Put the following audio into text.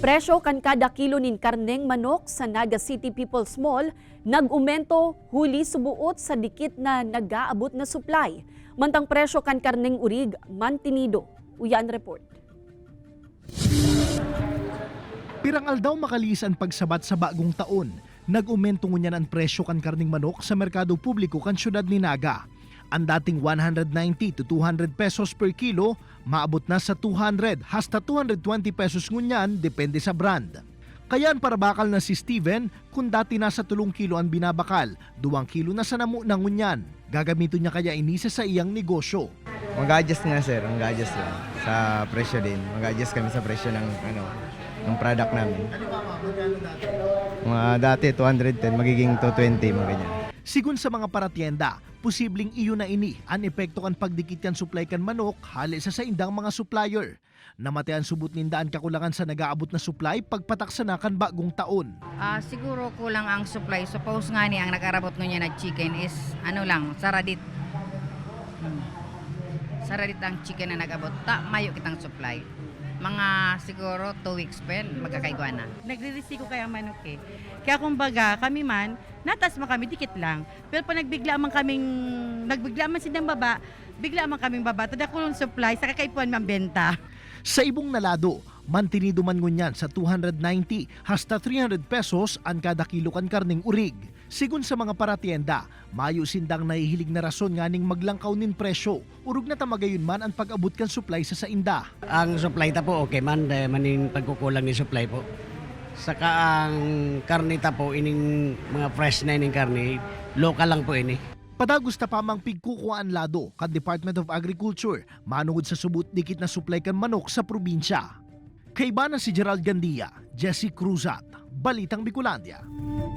Presyo kan kada kilo nin karneng manok sa Naga City People's Mall nag-umento huli subuot sa dikit na nag-aabot na supply. Mantang presyo kan karneng urig mantinido. Uyan report. Pirangal daw makalis ang pagsabat sa bagong taon. Nag-umento ngunyan ang presyo kan karning manok sa merkado publiko kan syudad ni Naga. Ang dating 190 to 200 pesos per kilo, maabot na sa 200 hasta 220 pesos ngunyan depende sa brand. Kayaan para bakal na si Steven, kung dati nasa 3 kilo ang binabakal, 2 kilo na sa namu na ngunyan. Gagamito niya kaya inisa sa iyang negosyo. Mag-adjust nga sir, mag-adjust lang sa presyo din. Mag-adjust kami sa presyo ng ng product namin. Mga dati 210, magiging 220 mga ganyan. Sigun sa mga paratienda, posibleng iyo na ini ang epekto kan pagdikit kan supply kan manok hali sa indang mga supplier. Namatayan subot nindaan kakulangan sa nag-aabot na supply pagpataksa na kan bagong taon. Siguro kulang ang supply. Suppose nga ni ang nag-arabot niya na chicken is saradit. Saradit ang chicken na nag-abot. Mayo kitang supply. Mga siguro 2 weeks pa magkakaigwa na. Nagre-risiko kaya ang manok eh. Kaya kumbaga kami man, natas man kami dikit lang. Pero pag nagbigla man silang baba, bigla man kaming baba. Tada kulong supply, sa kakaipuan man benta. Sa ibong nalado, mantinido man ngunyan sa 290 hasta 300 pesos ang kada kilo kan karning urig. Sigun sa mga paratienda, mayo sindang nahihilig na rason nga ning maglangkaw nin presyo. Urog na tamagayon man ang pag-abot kan supply sa sainda. Ang supply ta po okay man, maning pagkukulang ni supply po. Saka ang karne ta po, ining mga fresh na ining karne, local lang po ini. Padagos ta pamang pigkukuan lado kan Department of Agriculture manungod sa subot dikit na supply kan manok sa probinsya. Kay Bana si Gerald Gandia, Jesse Cruzat, Balitang Bicolandia.